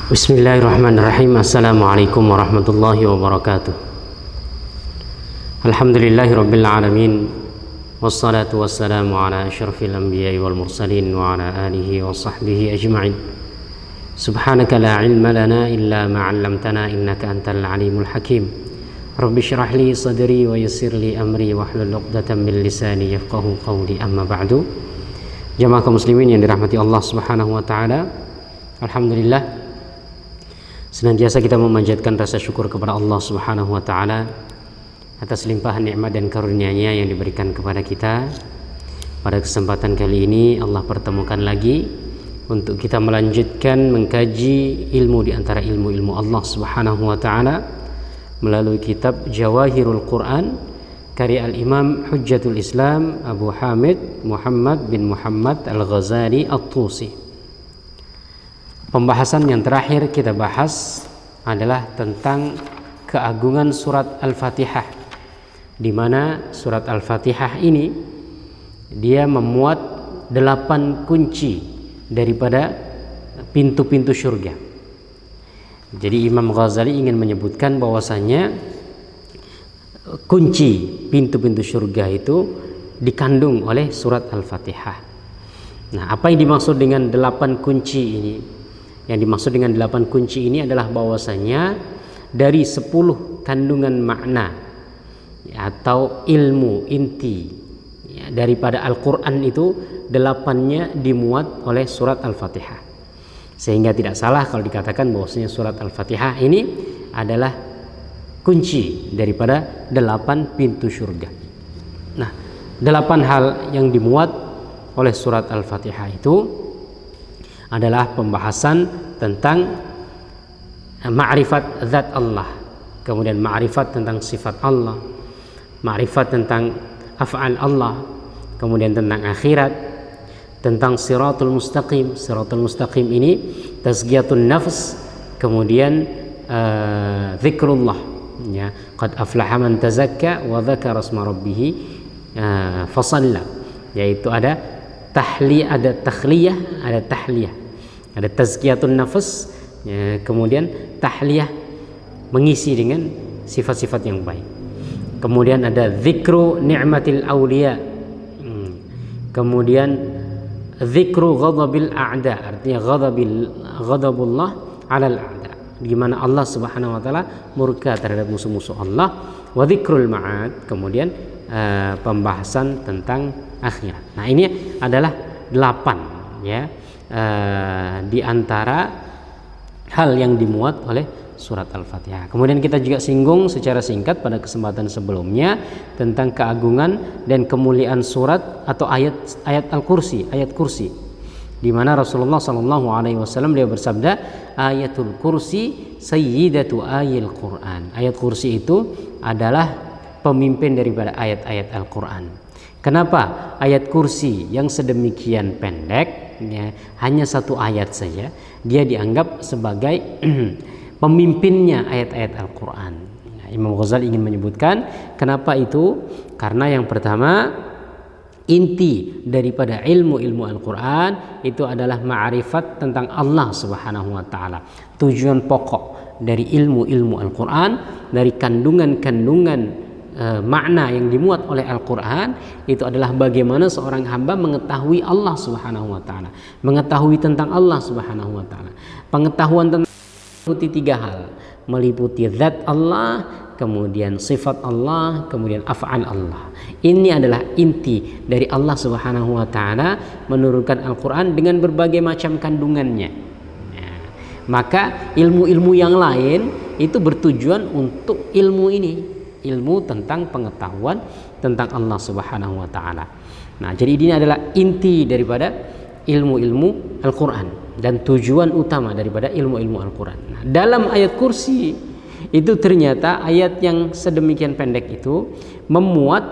Bismillahirrahmanirrahim. Assalamualaikum warahmatullahi wabarakatuh. Alhamdulillahirabbil alamin. Wassalatu wassalamu ala asyrafil anbiya'i wal mursalin wa ala alihi wa sahbihi ajma'in. Subhanaka la ilma lana illa ma 'allamtana innaka antal alimul hakim. Rabbi shrah li sadri wa yassir li amri wahlul 'uqdatam min lisani yafqahu qawli. Amma ba'du. Jamaah kaum muslimin yang dirahmati Allah Subhanahu wa taala. Alhamdulillah, senantiasa kita memanjatkan rasa syukur kepada Allah Subhanahu wa taala atas limpahan nikmat dan karunia-Nya yang diberikan kepada kita. Pada kesempatan kali ini Allah pertemukan lagi untuk kita melanjutkan mengkaji ilmu di antara ilmu-ilmu Allah Subhanahu wa taala melalui kitab Jawahirul Quran karya Al-Imam Hujjatul Islam Abu Hamid Muhammad bin Muhammad Al-Ghazali At-Tusi. Pembahasan yang terakhir kita bahas adalah tentang keagungan surat Al-Fatihah, di mana surat Al-Fatihah ini dia memuat 8 kunci daripada pintu-pintu surga. Jadi Imam Ghazali ingin menyebutkan bahwasanya kunci pintu-pintu surga itu dikandung oleh surat Al-Fatihah. Nah, apa yang dimaksud dengan 8 kunci ini? Yang dimaksud dengan 8 kunci ini adalah bahwasanya dari 10 kandungan makna atau ilmu inti daripada Al-Quran itu 8-nya dimuat oleh surat Al-Fatihah. Sehingga tidak salah kalau dikatakan bahwasanya surat Al-Fatihah ini adalah kunci daripada 8 pintu surga. Nah, 8 hal yang dimuat oleh surat Al-Fatihah itu adalah pembahasan tentang ma'rifat zat Allah, kemudian ma'rifat tentang sifat Allah, ma'rifat tentang af'al Allah, kemudian tentang akhirat, tentang siratul mustaqim. Siratul mustaqim ini tazkiyatun nafs, kemudian zikrullah, ya, qad aflaha man tazakka wa dzakara asma rabbih fasalla, yaitu ada tahliyah, ada takhliyah, ada tahliyah, ada tazkiyatun nafs, ya, kemudian tahliyah mengisi dengan sifat-sifat yang baik. Kemudian ada zikru ni'matil awliya, kemudian zikru ghadabil a'da, artinya ghadabullah 'alal a'da, di mana Allah Subhanahu wa taala murka terhadap musuh-musuh Allah. Wa zikrul ma'ad, kemudian pembahasan tentang akhirat. Nah, ini adalah 8, ya, di antara hal yang dimuat oleh surat Al-Fatihah. Kemudian kita juga singgung secara singkat pada kesempatan sebelumnya tentang keagungan dan kemuliaan surat atau ayat Al-Kursi, ayat kursi, di mana Rasulullah SAW dia bersabda, ayatul kursi sayyidatu ayil Quran. Ayat kursi itu adalah pemimpin daripada ayat-ayat Al-Quran. Kenapa ayat kursi yang sedemikian pendek, ya, hanya 1 ayat saja, dia dianggap sebagai pemimpinnya ayat-ayat Al-Quran. Nah, Imam Ghazali ingin menyebutkan kenapa itu, karena yang pertama, inti daripada ilmu-ilmu Al-Quran itu adalah ma'rifat tentang Allah Subhanahu wa ta'ala. Tujuan pokok dari ilmu-ilmu Al-Quran, dari kandungan-kandungan makna yang dimuat oleh Al-Quran itu adalah bagaimana seorang hamba mengetahui Allah Subhanahu wa ta'ala, mengetahui tentang Allah Subhanahu wa ta'ala. Pengetahuan tentang meliputi 3 hal, meliputi zat Allah, kemudian sifat Allah, kemudian af'al Allah. Ini adalah inti dari Allah Subhanahu wa ta'ala menurunkan Al-Quran dengan berbagai macam kandungannya. Nah, maka ilmu-ilmu yang lain itu bertujuan untuk ilmu ini, ilmu tentang pengetahuan tentang Allah Subhanahu wa ta'ala. Nah, jadi ini adalah inti daripada ilmu-ilmu Al-Quran dan tujuan utama daripada ilmu-ilmu Al-Quran. Nah, dalam ayat kursi itu ternyata ayat yang sedemikian pendek itu memuat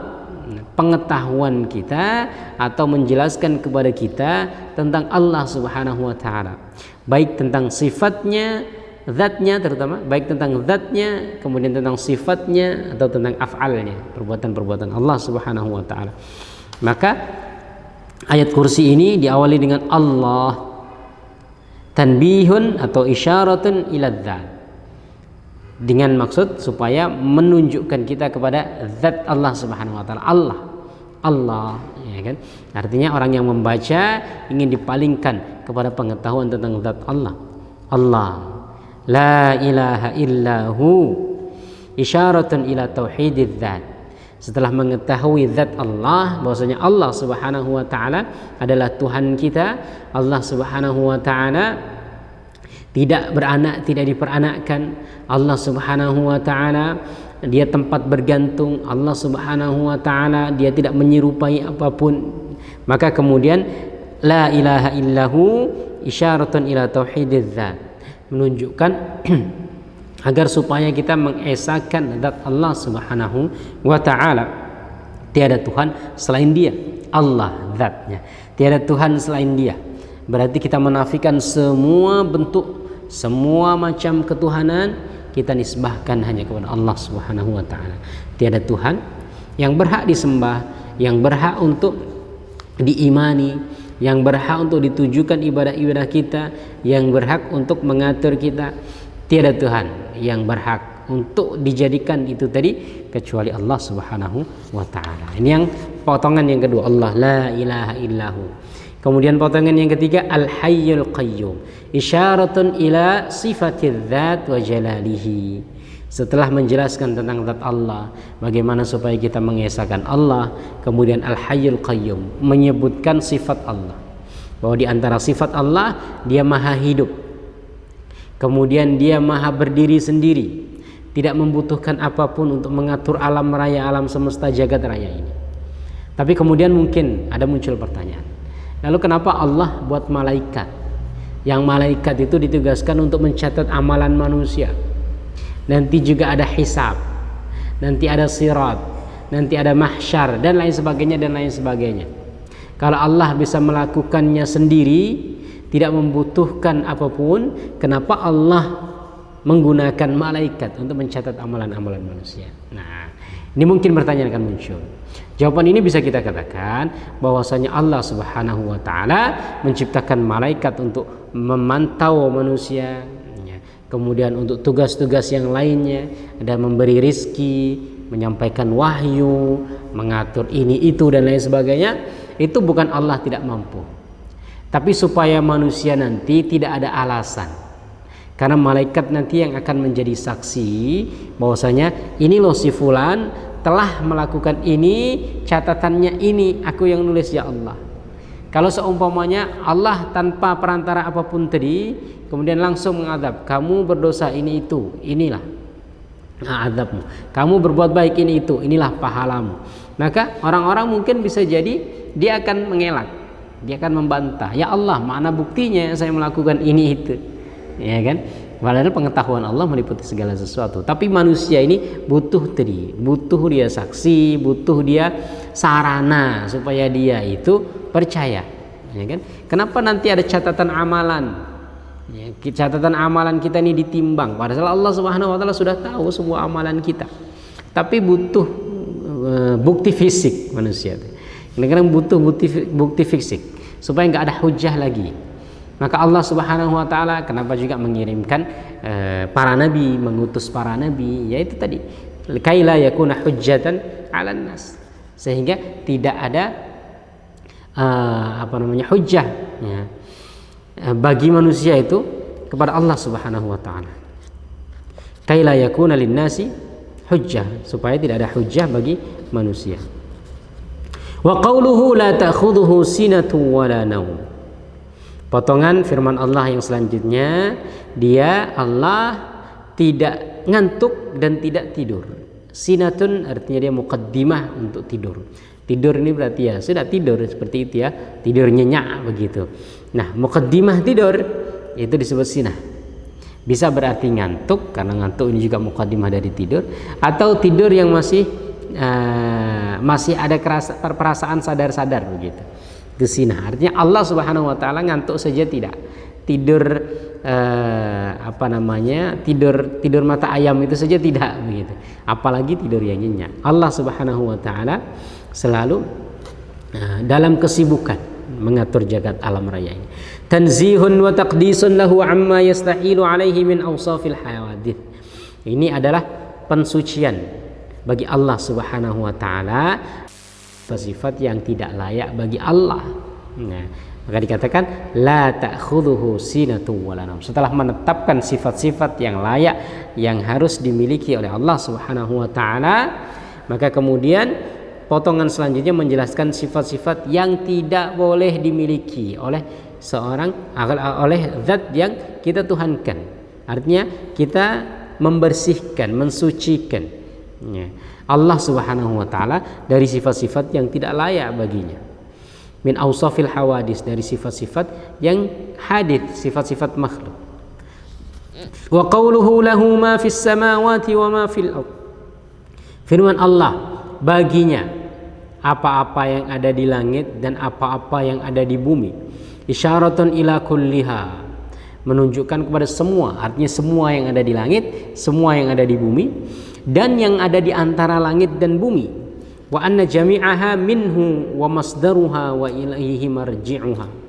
pengetahuan kita atau menjelaskan kepada kita tentang Allah Subhanahu wa ta'ala, baik tentang sifatnya, zatnya, terutama baik tentang zatnya, kemudian tentang sifatnya atau tentang af'alnya, perbuatan-perbuatan Allah Subhanahu wa ta'ala. Maka ayat kursi ini diawali dengan Allah, tanbihun atau isyaratun ila dzat, dengan maksud supaya menunjukkan kita kepada zat Allah Subhanahu wa taala. Allah, ya kan? Artinya orang yang membaca ingin dipalingkan kepada pengetahuan tentang zat Allah. La ilaha illahu isyaratun ila tauhididz dzat. Setelah mengetahui zat Allah, bahwasanya Allah Subhanahu wa taala adalah Tuhan kita, Allah Subhanahu wa taala tidak beranak, tidak diperanakkan. Allah Subhanahu wa taala dia tempat bergantung. Allah Subhanahu wa taala dia tidak menyerupai apapun. Maka kemudian la ilaha illahu isyaratun ila tauhididz dzat, menunjukkan agar supaya kita mengesahkan zat Allah Subhanahu wa taala. Tiada Tuhan selain Dia. Allah zatnya. Tiada Tuhan selain Dia. Berarti kita menafikan semua bentuk, semua macam ketuhanan, kita nisbahkan hanya kepada Allah Subhanahu wa taala. Tiada Tuhan yang berhak disembah, yang berhak untuk diimani, yang berhak untuk ditujukan ibadah-ibadah kita, yang berhak untuk mengatur kita. Tiada Tuhan yang berhak untuk dijadikan itu tadi kecuali Allah Subhanahu wa taala. Ini yang potongan yang kedua, Allah la ilaha illahu. Kemudian potongan yang ketiga, al-hayyul qayyum, isyaratun ila sifatidz dzat wa jalalihi. Setelah menjelaskan tentang zat Allah, bagaimana supaya kita mengesahkan Allah, kemudian al-hayyul qayyum menyebutkan sifat Allah, bahwa di antara sifat Allah dia maha hidup, kemudian dia maha berdiri sendiri, tidak membutuhkan apapun untuk mengatur alam raya, alam semesta jagat raya ini. Tapi kemudian mungkin ada muncul pertanyaan, lalu kenapa Allah buat malaikat? Yang malaikat itu ditugaskan untuk mencatat amalan manusia. Nanti juga ada hisab, nanti ada sirat, nanti ada mahsyar, dan lain sebagainya dan lain sebagainya. Kalau Allah bisa melakukannya sendiri, tidak membutuhkan apapun, kenapa Allah menggunakan malaikat untuk mencatat amalan-amalan manusia? Nah, ini mungkin pertanyaan akan muncul. Jawaban ini bisa kita katakan bahwasanya Allah Subhanahu wa taala menciptakan malaikat untuk memantau manusia, kemudian untuk tugas-tugas yang lainnya, ada memberi rizki, menyampaikan wahyu, mengatur ini itu dan lain sebagainya. Itu bukan Allah tidak mampu, tapi supaya manusia nanti tidak ada alasan. Karena malaikat nanti yang akan menjadi saksi bahwasanya ini loh si fulan telah melakukan ini, catatannya ini, aku yang nulis ya Allah. Kalau seumpamanya Allah tanpa perantara apapun tadi, kemudian langsung mengadab, kamu berdosa ini itu, inilah adabmu. Kamu berbuat baik ini itu, inilah pahalamu. Maka orang-orang mungkin bisa jadi dia akan mengelak, dia akan membantah. Ya Allah, mana buktinya saya melakukan ini itu? Ya kan? Padahal pengetahuan Allah meliputi segala sesuatu. Tapi manusia ini butuh tadi, butuh dia saksi, butuh dia sarana supaya dia itu percaya. Ya kan? Kenapa nanti ada catatan amalan? Ya, catatan amalan kita ini ditimbang. Padahal Allah Subhanahu wa taala sudah tahu semua amalan kita. Tapi butuh bukti fisik manusia. Kadang-kadang butuh bukti fisik supaya nggak ada hujah lagi. Maka Allah Subhanahu wa taala kenapa juga mengirimkan para nabi, mengutus para nabi, yaitu tadi kaila yakuna hujjatan 'alan nas, sehingga tidak ada hujjah ya, bagi manusia itu kepada Allah Subhanahu wa taala. Kaila yakuna lin-nasi hujjah, supaya tidak ada hujjah bagi manusia. Wa qauluhu la ta'khudhuhu sinatun wa la naum. Potongan firman Allah yang selanjutnya, dia Allah tidak ngantuk dan tidak tidur. Sinatun artinya dia muqaddimah untuk tidur. Tidur ini berarti ya sudah tidur seperti itu ya, tidur nyenyak begitu. Nah, muqaddimah tidur itu disebut sinah. Bisa berarti ngantuk, karena ngantuk ini juga muqaddimah dari tidur, atau tidur yang masih ada perasaan sadar-sadar begitu. Itu sinah. Artinya Allah Subhanahu wa taala ngantuk saja tidak. Tidur tidur mata ayam itu saja tidak begitu. Apalagi tidur yang nyenyak. Allah Subhanahu wa taala selalu dalam kesibukan mengatur jagat alam raya ini. Tanzihun wa taqdisun lahu amma yastahilu alaihi min awsafil hawadith. Ini adalah pensucian bagi Allah Subhanahu wa taala, sifat yang tidak layak bagi Allah. Nah, maka dikatakan la ta'khudhuhu sinatun wala naum. Setelah menetapkan sifat-sifat yang layak yang harus dimiliki oleh Allah Subhanahu wa taala, maka kemudian potongan selanjutnya menjelaskan sifat-sifat yang tidak boleh dimiliki oleh seorang, oleh zat yang kita tuhankan. Artinya kita membersihkan, mensucikan Allah Subhanahu wa taala dari sifat-sifat yang tidak layak baginya. Min awsafil hawadis, dari sifat-sifat yang hadits, sifat-sifat makhluk. Wa qawluhu lahu ma fis samawati wa ma fil ardh. Firman Allah, baginya apa-apa yang ada di langit dan apa-apa yang ada di bumi. Isyaratun ila kulliha, menunjukkan kepada semua, artinya semua yang ada di langit, semua yang ada di bumi, dan yang ada di antara langit dan bumi. Wa anna jami'aha minhu wa masdaruha wa ilaihi marji'uha.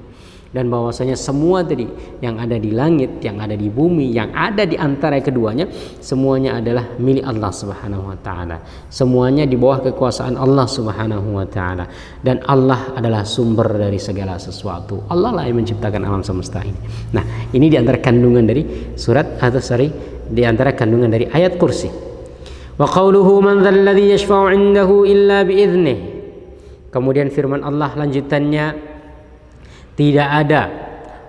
Dan bahwasanya semua tadi yang ada di langit, yang ada di bumi, yang ada di antara keduanya, semuanya adalah milik Allah Subhanahu wa taala. Semuanya di bawah kekuasaan Allah Subhanahu wa taala, dan Allah adalah sumber dari segala sesuatu. Allah lah yang menciptakan alam semesta ini. Nah, ini di antara kandungan dari surat di antara kandungan dari ayat kursi. Wa qawluhu man dzal ladzi yashfa'u 'indahu illa bi idznih. Kemudian firman Allah lanjutannya, tidak ada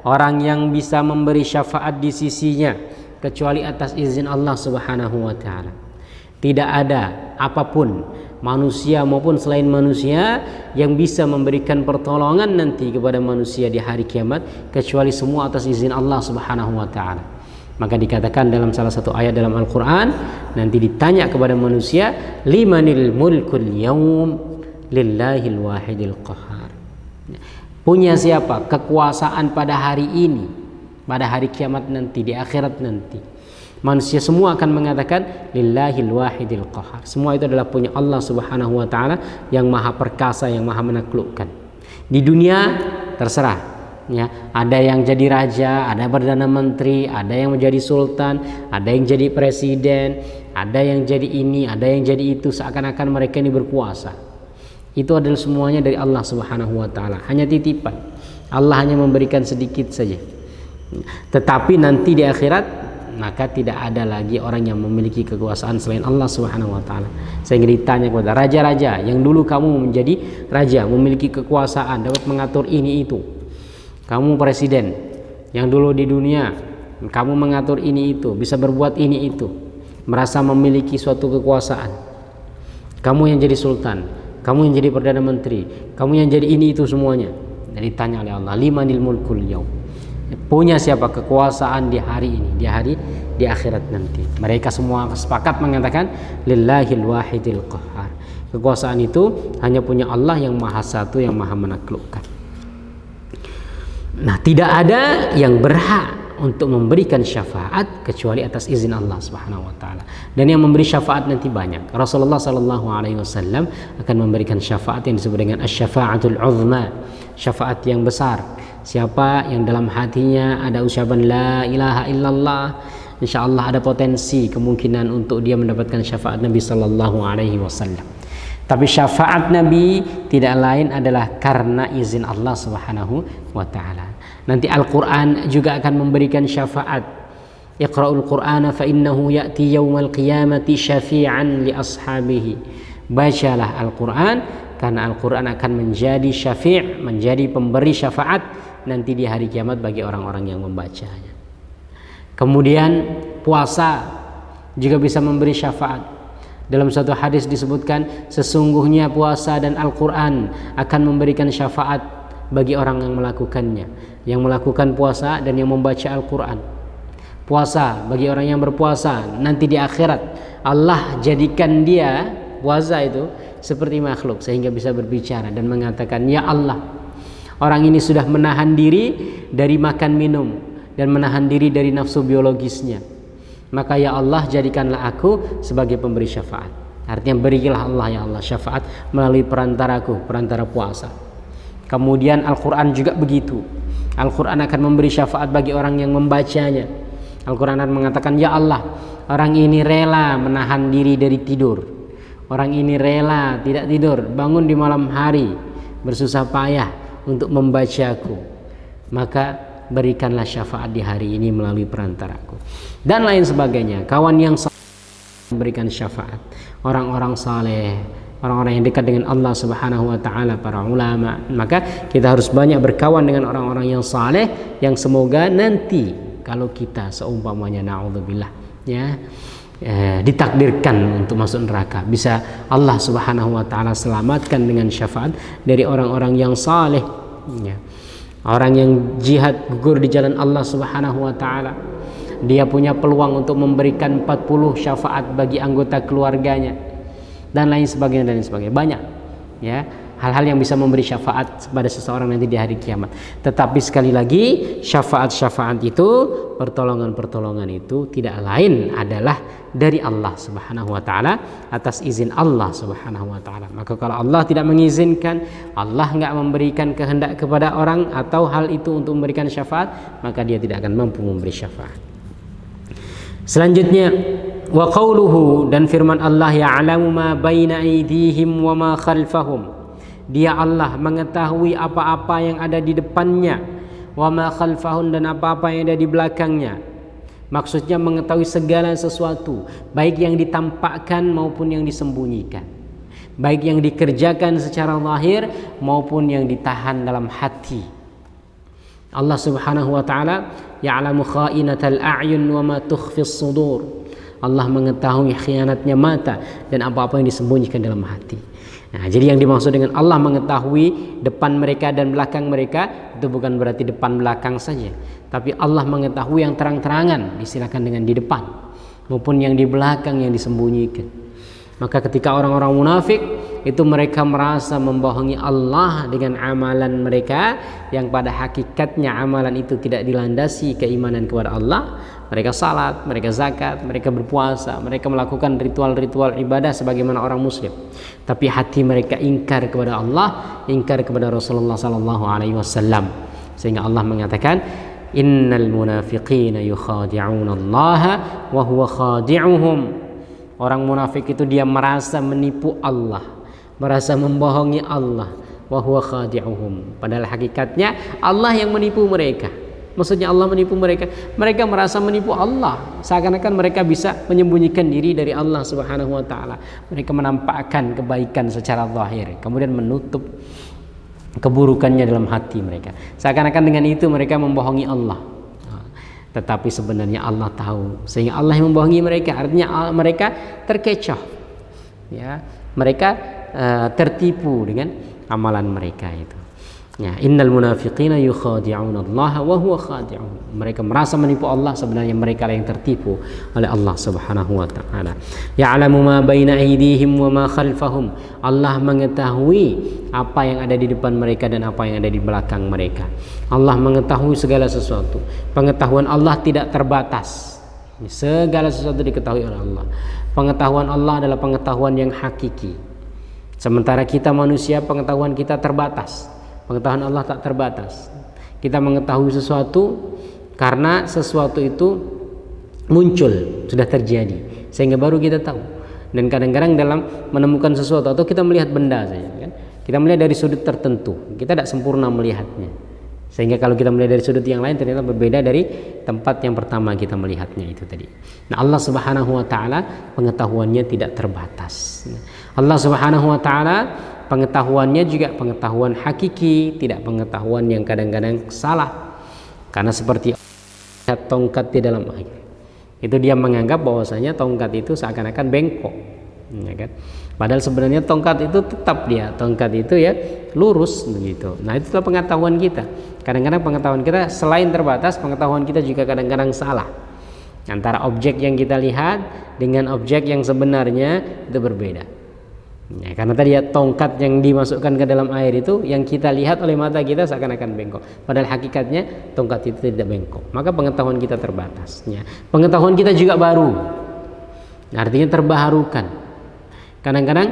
orang yang bisa memberi syafaat di sisinya kecuali atas izin Allah Subhanahu wa taala. Tidak ada apapun, manusia maupun selain manusia, yang bisa memberikan pertolongan nanti kepada manusia di hari kiamat kecuali semua atas izin Allah Subhanahu wa taala. Maka dikatakan dalam salah satu ayat dalam Al-Qur'an, nanti ditanya kepada manusia, limanil mulkul yaum lillahil wahidil qahhar. Punya siapa kekuasaan pada hari ini, pada hari kiamat nanti, di akhirat nanti? Manusia semua akan mengatakan lillahil wahidil qahhar. Semua itu adalah punya Allah Subhanahu wa taala yang maha perkasa, yang maha menaklukkan. Di dunia terserah, ya, ada yang jadi raja, ada perdana menteri, ada yang menjadi sultan, ada yang jadi presiden, ada yang jadi ini, ada yang jadi itu, seakan-akan mereka ini berkuasa. Itu adalah semuanya dari Allah Subhanahu wa taala, hanya titipan. Allah hanya memberikan sedikit saja. Tetapi nanti di akhirat, maka tidak ada lagi orang yang memiliki kekuasaan selain Allah Subhanahu wa taala. Sehingga ditanya kepada raja-raja yang dulu kamu menjadi raja, memiliki kekuasaan, dapat mengatur ini itu. Kamu presiden yang dulu di dunia, kamu mengatur ini itu, bisa berbuat ini itu, merasa memiliki suatu kekuasaan. Kamu yang jadi sultan, kamu yang jadi perdana menteri, kamu yang jadi ini itu semuanya. Dan ditanya oleh Allah, limanil mulkul yaum. Punya siapa kekuasaan di hari ini, di akhirat nanti? Mereka semua sepakat mengatakan lillahil wahidil qahhar. Kekuasaan itu hanya punya Allah yang maha satu, yang maha menaklukkan. Nah, tidak ada yang berhak untuk memberikan syafaat kecuali atas izin Allah Subhanahu wa taala. Dan yang memberi syafaat nanti banyak. Rasulullah sallallahu alaihi wasallam akan memberikan syafaat yang disebut dengan asy-syafa'atul 'uzma, syafaat yang besar. Siapa yang dalam hatinya ada ucapan la ilaha illallah, insyaallah ada potensi kemungkinan untuk dia mendapatkan syafaat Nabi sallallahu alaihi wasallam. Tapi syafaat Nabi tidak lain adalah karena izin Allah Subhanahu wa taala. Nanti Al-Qur'an juga akan memberikan syafaat. Iqra'ul Qur'ana fa innahu ya'ti yaumal qiyamati syafi'an li ashabihi. Bacalah Al-Qur'an karena Al-Qur'an akan menjadi syafi', menjadi pemberi syafaat nanti di hari kiamat bagi orang-orang yang membacanya. Kemudian puasa juga bisa memberi syafaat. Dalam satu hadis disebutkan, sesungguhnya puasa dan Al-Qur'an akan memberikan syafaat bagi orang yang melakukannya, yang melakukan puasa dan yang membaca Al-Qur'an. Puasa bagi orang yang berpuasa, nanti di akhirat Allah jadikan dia puasa itu seperti makhluk, sehingga bisa berbicara dan mengatakan, ya Allah, orang ini sudah menahan diri dari makan minum dan menahan diri dari nafsu biologisnya, maka ya Allah jadikanlah aku sebagai pemberi syafaat. Artinya berilah Allah, ya Allah, syafaat melalui perantaraku, perantara puasa. Kemudian Al-Quran juga begitu. Al-Quran akan memberi syafaat bagi orang yang membacanya. Al-Quran akan mengatakan, ya Allah, orang ini rela menahan diri dari tidur. Orang ini rela tidak tidur, bangun di malam hari, bersusah payah untuk membacaku. Maka berikanlah syafaat di hari ini melalui perantaraku. Dan lain sebagainya. Kawan yang memberikan syafaat. Orang-orang saleh, orang-orang yang dekat dengan Allah Subhanahu wa taala, para ulama. Maka kita harus banyak berkawan dengan orang-orang yang saleh, yang semoga nanti kalau kita seumpamanya naudzubillah ya ditakdirkan untuk masuk neraka, bisa Allah Subhanahu wa taala selamatkan dengan syafaat dari orang-orang yang saleh ya. Orang yang jihad gugur di jalan Allah Subhanahu wa taala, dia punya peluang untuk memberikan 40 syafaat bagi anggota keluarganya dan lain sebagainya dan lain sebagainya. Banyak ya hal-hal yang bisa memberi syafaat pada seseorang nanti di hari kiamat. Tetapi sekali lagi, syafaat-syafaat itu, pertolongan-pertolongan itu tidak lain adalah dari Allah Subhanahu wa taala, atas izin Allah Subhanahu wa taala. Maka kalau Allah tidak mengizinkan, Allah enggak memberikan kehendak kepada orang atau hal itu untuk memberikan syafaat, maka dia tidak akan mampu memberi syafaat. Selanjutnya, wa qauluhu, dan firman Allah, ya'lamu ma baina aydihim wa ma khalfahum. Dia Allah mengetahui apa-apa yang ada di depannya, wa ma khalfahum, dan apa-apa yang ada di belakangnya. Maksudnya mengetahui segala sesuatu, baik yang ditampakkan maupun yang disembunyikan, baik yang dikerjakan secara zahir maupun yang ditahan dalam hati. Allah Subhanahu wa taala ya'lamu kha'inatal a'yun wa ma tukhfis sudur. Allah mengetahui khianatnya mata dan apa-apa yang disembunyikan dalam hati. Nah, jadi yang dimaksud dengan Allah mengetahui depan mereka dan belakang mereka, itu bukan berarti depan belakang saja, tapi Allah mengetahui yang terang-terangan, disilakan dengan di depan, maupun yang di belakang yang disembunyikan. Maka ketika orang-orang munafik itu mereka merasa membohongi Allah dengan amalan mereka, yang pada hakikatnya amalan itu tidak dilandasi keimanan kepada Allah. Mereka salat, mereka zakat, mereka berpuasa, mereka melakukan ritual-ritual ibadah sebagaimana orang muslim, tapi hati mereka ingkar kepada Allah, ingkar kepada Rasulullah sallallahu alaihi wasallam. Sehingga Allah mengatakan, innal munafiqina yukhadi'una Allah wa huwa khadi'uhum. Orang munafik itu dia merasa menipu Allah, merasa membohongi Allah, wa huwa khadi'uhum. Padahal hakikatnya Allah yang menipu mereka. Maksudnya Allah menipu mereka. Mereka merasa menipu Allah, seakan-akan mereka bisa menyembunyikan diri dari Allah Subhanahu wa taala. Mereka menampakkan kebaikan secara zahir, kemudian menutup keburukannya dalam hati mereka. Seakan-akan dengan itu mereka membohongi Allah. Tetapi sebenarnya Allah tahu, sehingga Allah yang membohongi mereka. Artinya mereka terkecoh. Ya, mereka tertipu dengan amalan mereka itu. Ya, innal munafiqina yukhadi'una Allah wa huwa khadi'uhum. Mereka merasa menipu Allah, sebenarnya mereka yang tertipu oleh Allah Subhanahu wa taala. Ya'lamu ma baina aydihim wa ma khalfahum. Allah mengetahui apa yang ada di depan mereka dan apa yang ada di belakang mereka. Allah mengetahui segala sesuatu. Pengetahuan Allah tidak terbatas. Segala sesuatu diketahui oleh Allah. Pengetahuan Allah adalah pengetahuan yang hakiki. Sementara kita manusia, pengetahuan kita terbatas. Pengetahuan Allah tak terbatas. Kita mengetahui sesuatu karena sesuatu itu muncul, sudah terjadi, sehingga baru kita tahu. Dan kadang-kadang dalam menemukan sesuatu atau kita melihat benda saja, kan? Kita melihat dari sudut tertentu, kita tidak sempurna melihatnya. Sehingga kalau kita melihat dari sudut yang lain ternyata berbeda dari tempat yang pertama kita melihatnya itu tadi. Nah, Allah Subhanahu wa taala pengetahuannya tidak terbatas. Allah Subhanahu wa taala pengetahuannya juga pengetahuan hakiki, tidak pengetahuan yang kadang-kadang salah. Karena seperti tongkat di dalam air, itu dia menganggap bahwasanya tongkat itu seakan-akan bengkok, ya kan? Padahal sebenarnya tongkat itu tetap tongkat itu ya lurus begitu. Nah, itulah pengetahuan kita. Kadang-kadang pengetahuan kita selain terbatas, pengetahuan kita juga kadang-kadang salah. Antara objek yang kita lihat dengan objek yang sebenarnya itu berbeda. Ya, karena tadi tongkat yang dimasukkan ke dalam air itu yang kita lihat oleh mata kita seakan-akan bengkok, padahal hakikatnya tongkat itu tidak bengkok. Maka pengetahuan kita terbatas. Ya. Pengetahuan kita juga baru, artinya terbaharukan. Kadang-kadang,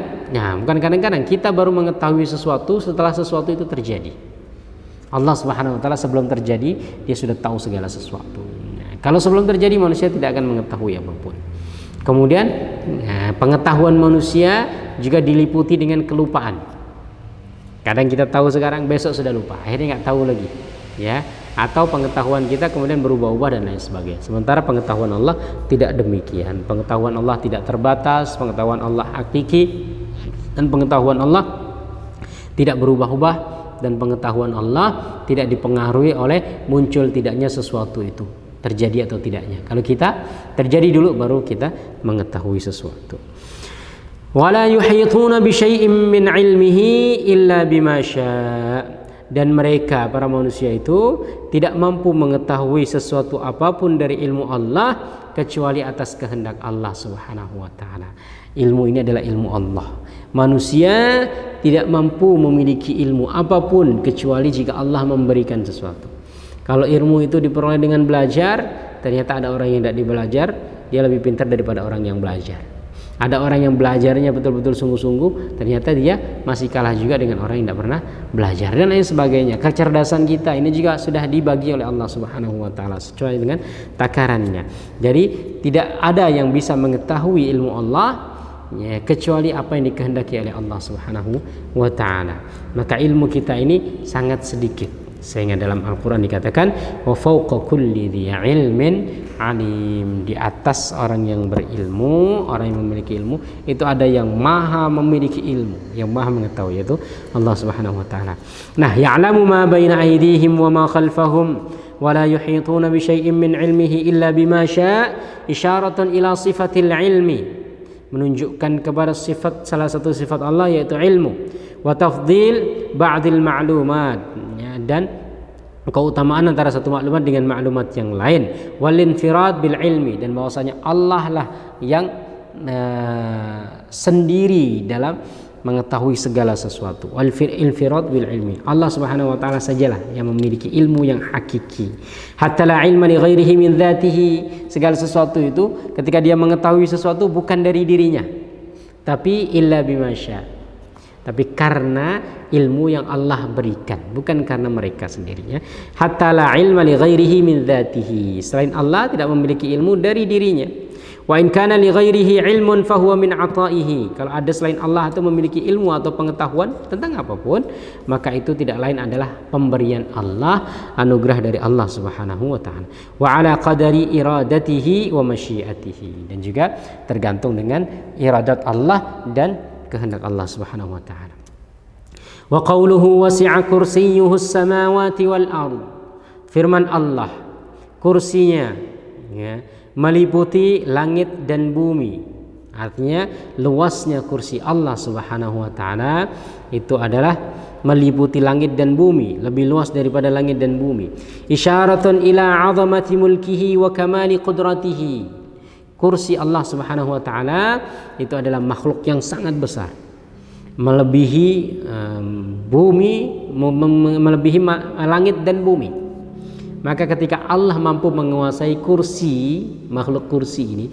bukan kadang-kadang, kita baru mengetahui sesuatu setelah sesuatu itu terjadi. Allah Subhanahu wa taala sebelum terjadi dia sudah tahu segala sesuatu. Nah, kalau sebelum terjadi manusia tidak akan mengetahui apapun. Kemudian pengetahuan manusia juga diliputi dengan kelupaan. Kadang kita tahu sekarang, besok sudah lupa, akhirnya nggak tahu lagi, ya. Atau pengetahuan kita kemudian berubah-ubah dan lain sebagainya. Sementara pengetahuan Allah tidak demikian. Pengetahuan Allah tidak terbatas, pengetahuan Allah hakiki, dan pengetahuan Allah tidak berubah-ubah, dan pengetahuan Allah tidak dipengaruhi oleh muncul tidaknya sesuatu itu, terjadi atau tidaknya. Kalau kita terjadi dulu baru kita mengetahui sesuatu. Wala yuhituna bi syai'in min 'ilmihi illa bima syaa'. Dan mereka para manusia itu tidak mampu mengetahui sesuatu apapun dari ilmu Allah kecuali atas kehendak Allah Subhanahu wa taala. Ilmu ini adalah ilmu Allah. Manusia tidak mampu memiliki ilmu apapun kecuali jika Allah memberikan sesuatu. Kalau ilmu itu diperoleh dengan belajar, ternyata ada orang yang tidak belajar, dia lebih pintar daripada orang yang belajar. Ada orang yang belajarnya betul-betul sungguh-sungguh, ternyata dia masih kalah juga dengan orang yang tidak pernah belajar dan lain sebagainya. Kecerdasan kita ini juga sudah dibagi oleh Allah Subhanahu wa taala sesuai dengan takarannya. Jadi tidak ada yang bisa mengetahui ilmu Allah ya, kecuali apa yang dikehendaki oleh Allah Subhanahu wa taala. Maka ilmu kita ini sangat sedikit. Sehingga dalam Al-Quran dikatakan wa fawqa kulli dhi ilmin alim, di atas orang yang berilmu, orang yang memiliki ilmu itu ada yang maha memiliki ilmu, yang maha mengetahui, yaitu Allah Subhanahu wa taala. Nah, ya'lamu ma baina aydihim wa ma khalfahum wa la yuhituna bi syai'in min ilmihi illa bima syaa', isyaratan ila sifatil ilmi, menunjukkan kepada sifat, salah satu sifat Allah yaitu ilmu, wa tafdhil ba'dil ma'lumat, ya, dan keutamaan antara satu maklumat dengan maklumat yang lain, wal infirad bil ilmi, dan bahwasanya Allah lah yang sendiri dalam mengetahui segala sesuatu. Wal infirad bil ilmi, Allah Subhanahu wa taala sajalah yang memiliki ilmu yang hakiki. Hatta la ilma li ghairihi min dzatihi, segala sesuatu itu ketika dia mengetahui sesuatu bukan dari dirinya, tapi illa bima syaa, tapi karena ilmu yang Allah berikan, bukan karena mereka sendirinya. Hatta la ilma li ghairihi min dzatihi, selain Allah tidak memiliki ilmu dari dirinya. Wa in kana li ghairihi ilmun fa huwa min ata'ihi, kalau ada selain Allah itu memiliki ilmu atau pengetahuan tentang apapun, maka itu tidak lain adalah pemberian Allah, anugerah dari Allah Subhanahu wa taala. Wa ala qadari iradatihi wa masyiatihi, dan juga tergantung dengan iradat Allah dan kehendak Allah Subhanahu wa taala. Wa qawluhu wasi'a kursiyyuhu as-samawati wal ard, firman Allah, kursinya ya, meliputi langit dan bumi. Artinya luasnya kursi Allah Subhanahu wa taala itu adalah meliputi langit dan bumi, lebih luas daripada langit dan bumi. Isyaratun ila 'azamati mulkihi wa kamali qudratihi. Kursi Allah Subhanahu wa taala itu adalah makhluk yang sangat besar, melebihi bumi, melebihi langit dan bumi. Maka ketika Allah mampu menguasai kursi, makhluk kursi ini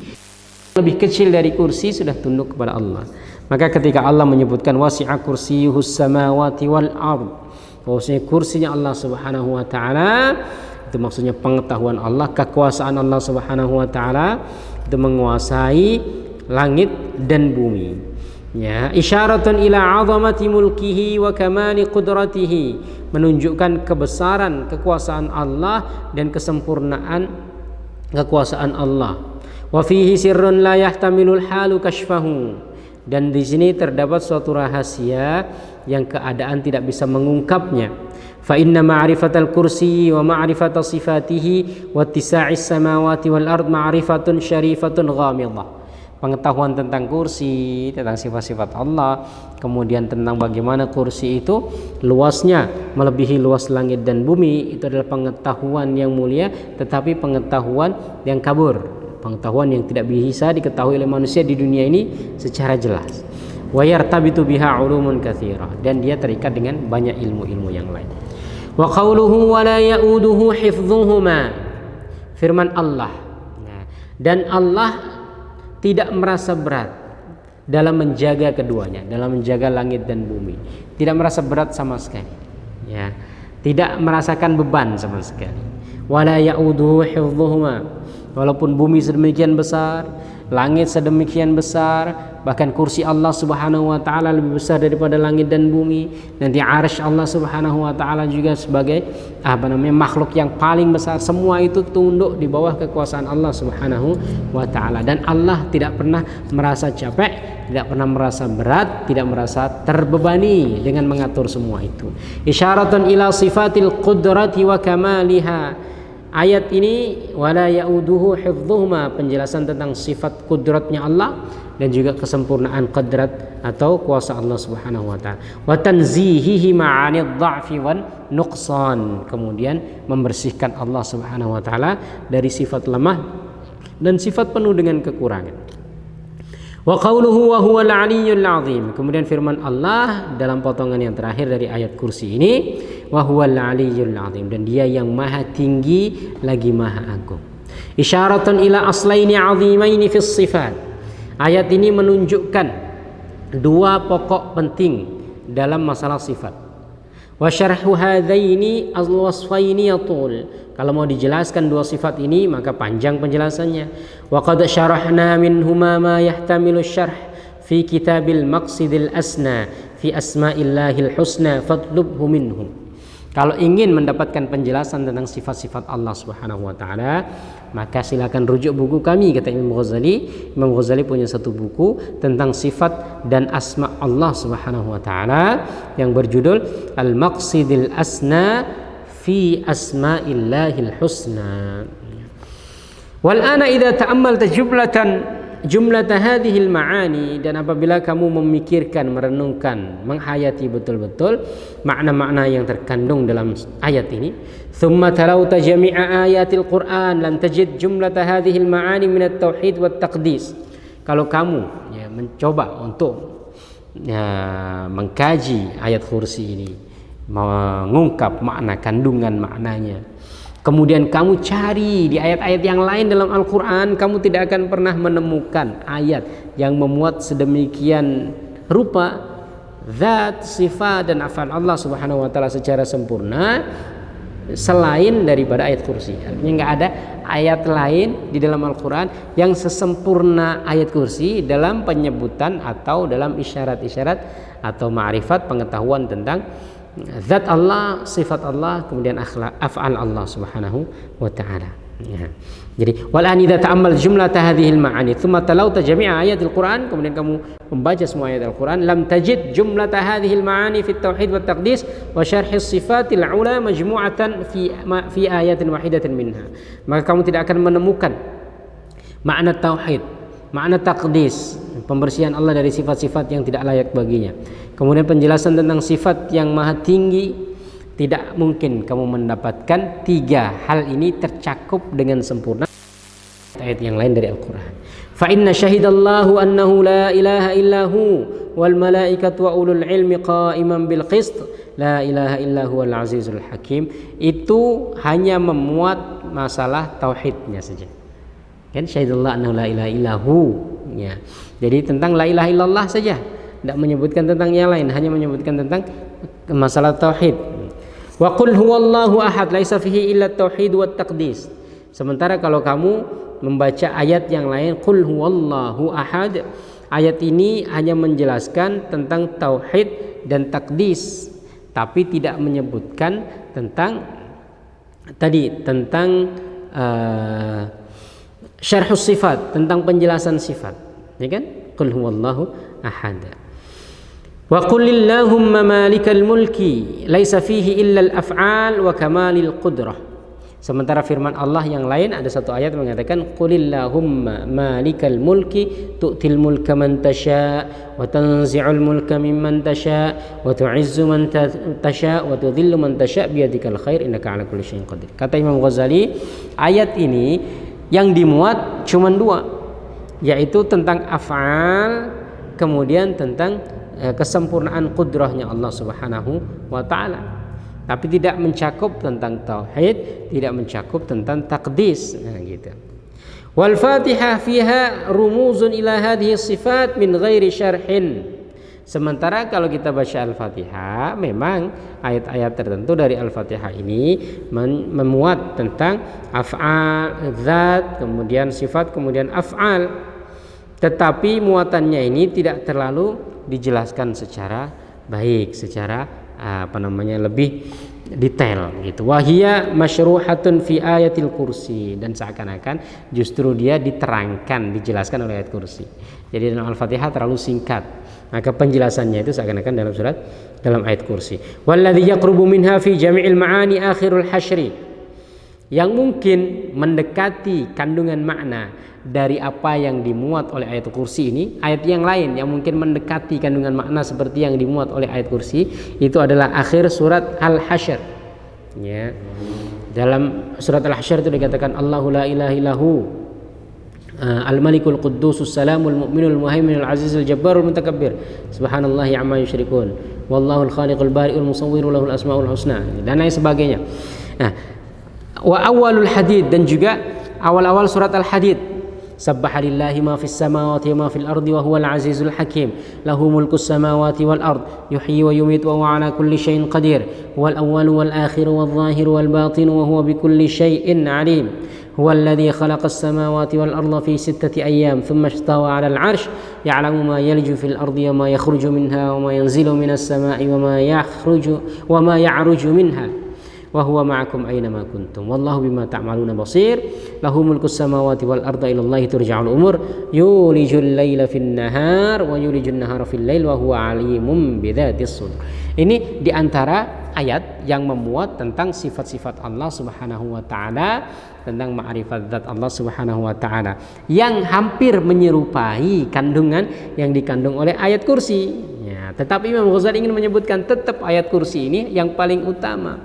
lebih kecil dari kursi sudah tunduk kepada Allah. Maka ketika Allah menyebutkan wasi'a kursiyyuhus samawati wal ard, bahwasanya kursinya Allah Subhanahu wa taala, itu maksudnya pengetahuan Allah, kekuasaan Allah Subhanahu wa taala itu menguasai langit dan bumi. Ya, isyaratun ila 'azamati mulkihi wa kamali qudratihi, menunjukkan kebesaran kekuasaan Allah dan kesempurnaan kekuasaan Allah. Wa fihi sirrun la yahtamilul halu kashfahu, dan di sini terdapat suatu rahasia yang keadaan tidak bisa mengungkapnya. Fa inna ma'rifatal kursi wa ma'rifata sifatihi wa ittisa'is samawati wal ard ma'rifatun syarifatun ghamidah. Pengetahuan tentang kursi, tentang sifat-sifat Allah, kemudian tentang bagaimana kursi itu luasnya melebihi luas langit dan bumi, itu adalah pengetahuan yang mulia, tetapi pengetahuan yang kabur, pengetahuan yang tidak bisa diketahui oleh manusia di dunia ini secara jelas. Wa yartabitu biha 'ulumun katsira, dan dia terikat dengan banyak ilmu-ilmu yang lain. Wa qawluhu wa la ya'uduhu hifdhuhuma, firman Allah, dan Allah tidak merasa berat dalam menjaga keduanya, dalam menjaga langit dan bumi, tidak merasa berat sama sekali. Ya, tidak merasakan beban sama sekali. Wala ya'uduhu hifdhuhuma, walaupun bumi sedemikian besar, langit sedemikian besar, bahkan kursi Allah Subhanahu wa taala lebih besar daripada langit dan bumi. Nanti arsy Allah Subhanahu wa taala juga sebagai makhluk yang paling besar. Semua itu tunduk di bawah kekuasaan Allah Subhanahu wa taala, dan Allah tidak pernah merasa capek, tidak pernah merasa berat, tidak merasa terbebani dengan mengatur semua itu. Isyaratun ila sifatil qudrati wa kamaliha. Ayat ini wala ya'uduhu hifdhuhuma, penjelasan tentang sifat kudratnya Allah dan juga kesempurnaan qadrat atau kuasa Allah Subhanahu wa taala. Wa tanzihihi ma'anid dha'fi wan nuqsan, kemudian membersihkan Allah Subhanahu wa taala dari sifat lemah dan sifat penuh dengan kekurangan. Wa qawluhu wa huwal 'aliyyul 'azim, kemudian firman Allah dalam potongan yang terakhir dari ayat kursi ini, wa huwal 'aliyyul 'azim, dan dia yang maha tinggi lagi maha agung. Isyaratun ila aslaini 'azimaini fis sifat. Ayat ini menunjukkan dua pokok penting dalam masalah sifat. Wa syarhu hadaini al-wasfaini yatul. Kalau mau dijelaskan dua sifat ini maka panjang penjelasannya. Wa qad syarahna minhuma ma yahtamilu syarh fi kitabil maqsidil asna fi asma'illahil husna fatlubhu minhum. Kalau ingin mendapatkan penjelasan tentang sifat-sifat Allah Subhanahu wa taala, maka silakan rujuk buku kami, kata Imam Ghazali. Imam Ghazali punya satu buku tentang sifat dan asma Allah Subhanahu wa taala yang berjudul Al-Maqsidil Asna fi Asma'illahil Husna. Wal ana idza ta'ammalta jumlata hadhil ma'ani, dan apabila kamu memikirkan, merenungkan, menghayati betul-betul makna-makna yang terkandung dalam ayat ini, thumma talawta jami'a ayatil Qur'an lam tajid jumlata hadhil ma'ani min at-tauhid wat taqdis. Kalau kamu mencoba untuk mengkaji ayat kursi ini, mengungkap makna, kandungan maknanya, kemudian kamu cari di ayat-ayat yang lain dalam Al-Quran, kamu tidak akan pernah menemukan ayat yang memuat sedemikian rupa zat, sifat dan af'al Allah Subhanahu wa taala secara sempurna selain daripada ayat kursi. Artinya nggak ada ayat lain di dalam Al-Quran yang sesempurna ayat kursi dalam penyebutan atau dalam isyarat-isyarat atau ma'rifat, pengetahuan tentang zat Allah, sifat Allah, kemudian af'al Allah Subhanahu wa taala. Ya. Jadi wal an idza ta'ammal jumlata hadhil ma'ani thumma talawta jami'a ayatil Qur'an, kemudian kamu membaca semua ayat Al-Qur'an, lam tajid jumlata hadhil ma'ani fit tauhid wat taqdis wa syarh sifatil ula majmu'atan fi ayatin wahidatin minha. Maka kamu tidak akan menemukan makna tauhid, makna taqdis, pembersihan Allah dari sifat-sifat yang tidak layak baginya. Kemudian penjelasan tentang sifat yang maha tinggi, tidak mungkin kamu mendapatkan tiga hal ini tercakup dengan sempurna ayat yang lain dari Al-Quran. Fa inna syahidallahu annahu la ilaha illahu wal malaikatu wa ulul ilmi qa'iman bil qist la ilaha illahu wal azizul hakim. Itu hanya memuat masalah tauhidnya saja. Kan syahidallahu annahu la ilaha illahu, ya. Jadi tentang la ilaha illallah saja, tidak menyebutkan tentang yang lain, hanya menyebutkan tentang masalah tauhid. Wa qul huwallahu ahad laisa fihi illa tauhid wat taqdis. Sementara kalau kamu membaca ayat yang lain, qul huwallahu ahad, ayat ini hanya menjelaskan tentang tauhid dan takdis, tapi tidak menyebutkan tentang syarhus sifat, tentang penjelasan sifat, ya kan? Qul huwallahu ahad. Wa qul lillahumma malikal mulki laisa fihi illa al-af'al wa kamalil qudrah. Sementara firman Allah yang lain ada satu ayat mengatakan qulillahumma malikal mulki tu'til mulka man tasha wa tanzi'ul mulka mimman tasha wa tu'izzu man tasha wa tudhillu man tasha biyadikal khair innaka 'ala kulli syai'in qadir. Kata Imam Ghazali, ayat ini yang dimuat cuma dua, yaitu tentang af'al, kemudian tentang kesempurnaan kudrahnya Allah Subhanahu wa taala, tapi tidak mencakup tentang tauhid, tidak mencakup tentang takdis, gitu. Wal Fatihah fiha rumuzun ila hadhihi sifat min ghairi syarhin. Sementara kalau kita baca Al-Fatihah, memang ayat-ayat tertentu dari Al-Fatihah ini memuat tentang af'al, zat, kemudian sifat, kemudian af'al. Tetapi muatannya ini tidak terlalu dijelaskan secara baik, secara lebih detail gitu. Wahia masyruhatun fi ayatil kursi, dan seakan-akan justru dia diterangkan, dijelaskan oleh ayat kursi. Jadi dalam Al-Fatihah terlalu singkat, maka penjelasannya itu seakan-akan dalam ayat kursi. Walladzi yaqrubu minha fi jami'il ma'ani akhirul hasyri, yang mungkin mendekati kandungan makna dari apa yang dimuat oleh ayat kursi ini. Ayat yang lain yang mungkin mendekati kandungan makna seperti yang dimuat oleh ayat kursi itu adalah akhir surat Al-Hasyr, ya. Dalam surat Al-Hasyr itu dikatakan Allahu la ilaha illahu Al-Malikul Quddusus Salamul Mu'minul Muhaiminul Azizul Jabbarul Mutakabbir Subhanallahi amma yusyrikun Wallahul Khaliqul Bari'ul Musawwiru lahul asmaul husna, dan lain sebagainya. Nah, wa awalul hadid, dan juga awal-awal surat Al-Hadid, Sabbaha lillahi ma fis samawati wa ma fil ardi wa huwal azizul hakim lahu mulkus samawati wal ard yuhyi wa yumiitu wa huwa ala kulli syai'in qadir wal awwalu wal akhiru wal zahiru wal batinu wa huwa bikulli syai'in alim huwa alladhi khalaqas samawati wal arda fi 6 ayyam thumma istawa 'alal 'arsy ya'lamu ma yaliju fil ardi wa ma yakhruju minha wa ma yanzilu minas sama'i wa ma ya'ruju minha wa huwa ma'akum aina ma kuntum wallahu bima ta'maluna basir lahu mulkus samawati wal arda ila Allahi turja'ul umur yulijul laila fin nahar wa yulijun nahara fil lail wa huwa alimun bidzatis sudur. Ini diantara ayat yang memuat tentang sifat-sifat Allah Subhanahu wa taala, tentang ma'rifat zat Allah Subhanahu wa taala, yang hampir menyerupai kandungan yang dikandung oleh ayat kursi, ya. Tetapi Imam Ghazali ingin menyebutkan tetap ayat kursi ini yang paling utama,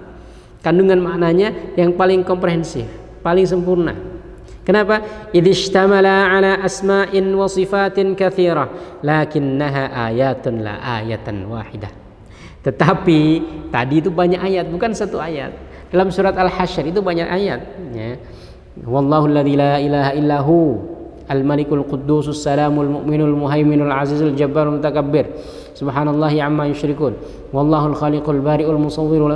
kandungan maknanya yang paling komprehensif, paling sempurna. Kenapa? Idishtamala ala asma'in wa sifatin katsirah lakinnaha ayatun la ayatan wahidah. Tetapi tadi itu banyak ayat, bukan satu ayat. Dalam surat Al-Hasyr itu banyak ayat, ya. Wallahu alladzi la ilaha illahu Al-Malikul Quddusus Salamul Mu'minul Muhaiminul Azizul Jabbarul Mutakabbir Subhanallahi amma yusyrikun Wallahul Khaliqul Bari'ul Musawwiru.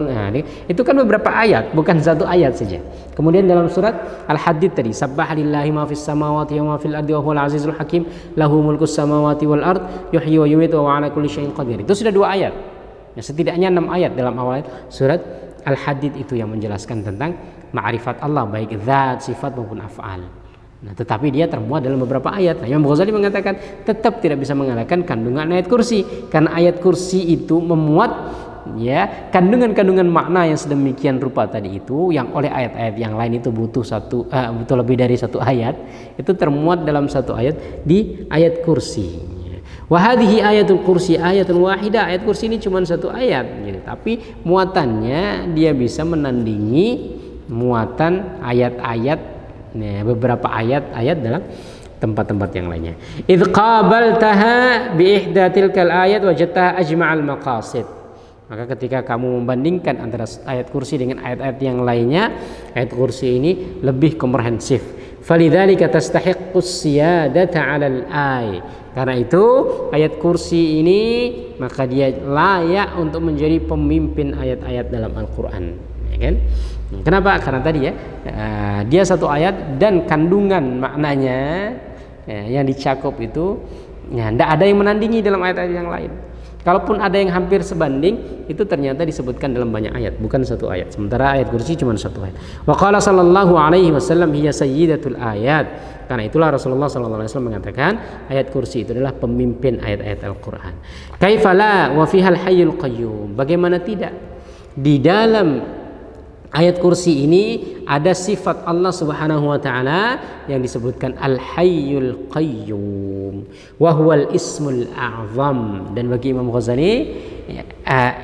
Itu kan beberapa ayat, bukan satu ayat saja. Kemudian dalam surat Al-Hadid tadi, Sabbaha lillahi ma fis samawati wa ma fil ardi wa huwal azizul hakim lahu mulkus samawati wal ard yuhyi wa yumiitu wa ala kulli syai'in qadir. Itu sudah 2 ayat. Ya, setidaknya 6 ayat dalam awal surat Al-Hadid itu yang menjelaskan tentang ma'rifat Allah, baik zat, sifat maupun af'al. Nah, tetapi dia termuat dalam beberapa ayat. Nah, Imam Ghazali mengatakan tetap tidak bisa mengalahkan kandungan ayat kursi, karena ayat kursi itu memuat, ya, kandungan-kandungan makna yang sedemikian rupa tadi itu, yang oleh ayat-ayat yang lain itu butuh lebih dari 1 ayat, itu termuat dalam 1 ayat di ayat kursi. Wa hadhihi ayatul kursi ayatun wahidah. Ayat kursi ini cuma 1 ayat, gitu. Tapi muatannya dia bisa menandingi muatan ayat-ayat, beberapa ayat-ayat dalam tempat-tempat yang lainnya. Idz qabaltaha bi ihda tilkal ayat wajadtaha ajma'al maqasid. Maka ketika kamu membandingkan antara ayat kursi dengan ayat-ayat yang lainnya, ayat kursi ini lebih komprehensif. Falidzalika tastahiqqus siyadata 'alal ay. Karena itu ayat kursi ini maka dia layak untuk menjadi pemimpin ayat-ayat dalam Al-Qur'an, ya kan? Kenapa? Karena tadi, ya, dia 1 ayat dan kandungan maknanya, ya, yang dicakup itu, ya, tidak ada yang menandingi dalam ayat-ayat yang lain. Kalaupun ada yang hampir sebanding, itu ternyata disebutkan dalam banyak ayat, bukan 1 ayat. Sementara ayat kursi cuma 1 ayat. Wa qala sallallahu alaihi wasallam hiya sayyidatul ayat. Karena itulah Rasulullah sallallahu alaihi wasallam mengatakan ayat kursi itu adalah pemimpin ayat-ayat Al-Qur'an. Kaifala wa fihal hayyul qayyum. Bagaimana tidak? Di dalam ayat kursi ini ada sifat Allah Subhanahu wa taala yang disebutkan Al-Hayyul Qayyum wa huwal ismul a'zam. Dan bagi Imam Ghazali,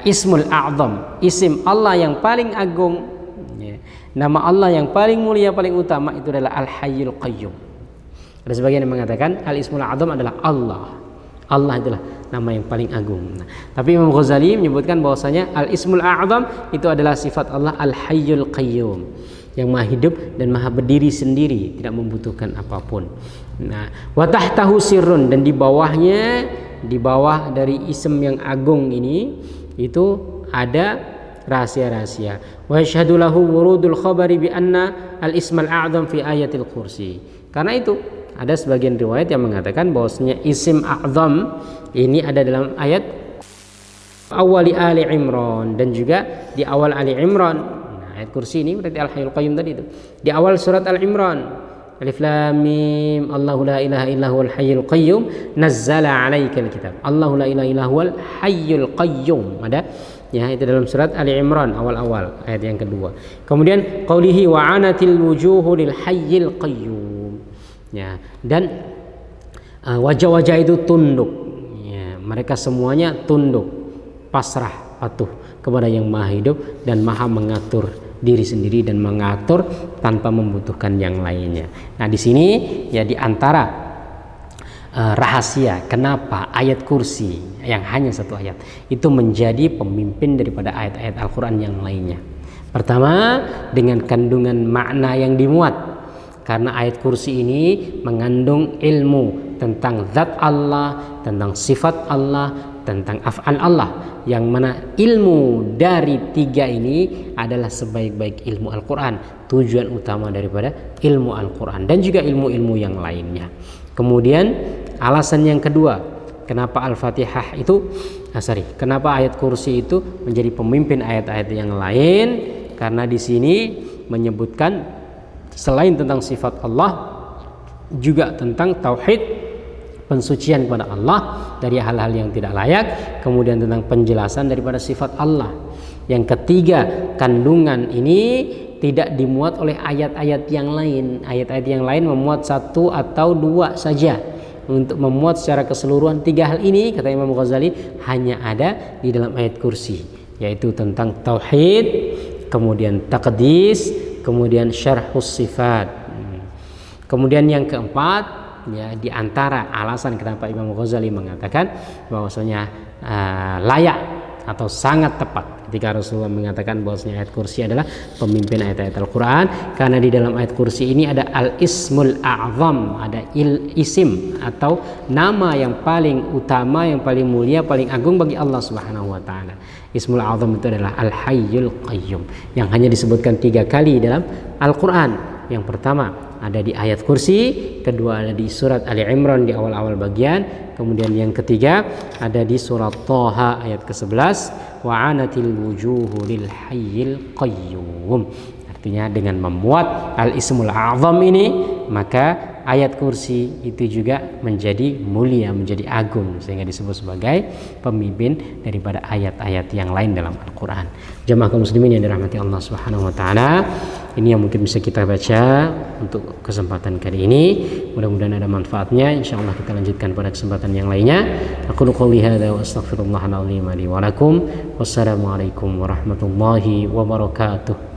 ismul a'zam, isim Allah yang paling agung, ya, nama Allah yang paling mulia, paling utama itu adalah Al-Hayyul Qayyum. Ada sebagian yang mengatakan al-ismul a'zam adalah Allah. Allah itulah nama yang paling agung. Nah, tapi Imam Ghazali menyebutkan bahwasanya al-ismul a'zam itu adalah sifat Allah Al-Hayyul Qayyum, yang maha hidup dan maha berdiri sendiri, tidak membutuhkan apapun. Nah, wa tahtahu sirrun, dan di bawahnya, di bawah dari isim yang agung ini itu ada rahasia-rahasia. Wa yashhadu lahu wurudul khabari bi anna al-ismal a'zam fi ayatil kursi. Karena itu ada sebagian riwayat yang mengatakan bahwasanya isim a'zam ini ada dalam ayat awali Ali Imran dan juga di awal Ali Imran. Nah, ayat kursi ini berarti Al-Hayyul Qayyum tadi itu. Di awal surat Al-Imran, Alif Lam Mim, Allahu la ilaha illa huwal hayyul qayyum nazzala 'alaikal kitab. Allahu la ilaha illa huwal hayyul qayyum. Ada ya, itu dalam surat Ali Imran awal-awal ayat yang kedua. Kemudian qaulihi wa 'anatil wujuhu lil hayyil qayyum. Ya, dan wajah-wajah itu tunduk. Ya, mereka semuanya tunduk, pasrah, patuh kepada yang Maha Hidup dan Maha mengatur diri sendiri dan mengatur tanpa membutuhkan yang lainnya. Nah, di sini ya di antara rahasia kenapa ayat kursi yang hanya satu ayat itu menjadi pemimpin daripada ayat-ayat Al-Quran yang lainnya. Pertama, dengan kandungan makna yang dimuat. Karena ayat kursi ini mengandung ilmu tentang zat Allah, tentang sifat Allah, tentang af'al Allah, yang mana ilmu dari tiga ini adalah sebaik-baik ilmu Al-Quran, tujuan utama daripada ilmu Al-Quran dan juga ilmu-ilmu yang lainnya. Kemudian alasan yang kedua, kenapa Al-Fatihah itu kenapa ayat kursi itu menjadi pemimpin ayat-ayat yang lain? Karena di sini menyebutkan selain tentang sifat Allah juga tentang tauhid, pensucian kepada Allah dari hal-hal yang tidak layak, kemudian tentang penjelasan daripada sifat Allah. Yang ketiga, kandungan ini tidak dimuat oleh ayat-ayat yang lain. Ayat-ayat yang lain memuat satu atau dua saja. Untuk memuat secara keseluruhan tiga hal ini, kata Imam Ghazali, hanya ada di dalam ayat kursi, yaitu tentang tauhid, kemudian taqdis, kemudian syarhus sifat. Kemudian yang keempat, ya, di antara alasan kenapa Imam Ghazali mengatakan bahwasanya layak atau sangat tepat ketika Rasulullah mengatakan bahwasanya ayat kursi adalah pemimpin ayat-ayat Al-Quran, karena di dalam ayat kursi ini ada al-ismul a'zam, ada isim atau nama yang paling utama, yang paling mulia, paling agung bagi Allah Subhanahu wa taala. Ismul a'zam itu adalah al-hayyul qayyum yang hanya disebutkan 3 kali dalam Al-Quran. Yang pertama ada di ayat kursi, kedua ada di surat Ali Imran di awal-awal bagian, kemudian yang ketiga ada di surat Thaha ayat ke-11, wa 'anatil wujuhu lil hayyil qayyum. Artinya dengan memuat al-ismul a'zam ini, maka ayat kursi itu juga menjadi mulia, menjadi agung, sehingga disebut sebagai pemimpin daripada ayat-ayat yang lain dalam Al-Quran. Jamaah kaum muslimin yang dirahmati Allah Subhanahu wa taala, ini yang mungkin bisa kita baca untuk kesempatan kali ini. Mudah-mudahan ada manfaatnya. Insyaallah kita lanjutkan pada kesempatan yang lainnya. Aku qouli hadza wa astaghfirullahal azim li wa lakum. Wassalamualaikum warahmatullahi wabarakatuh.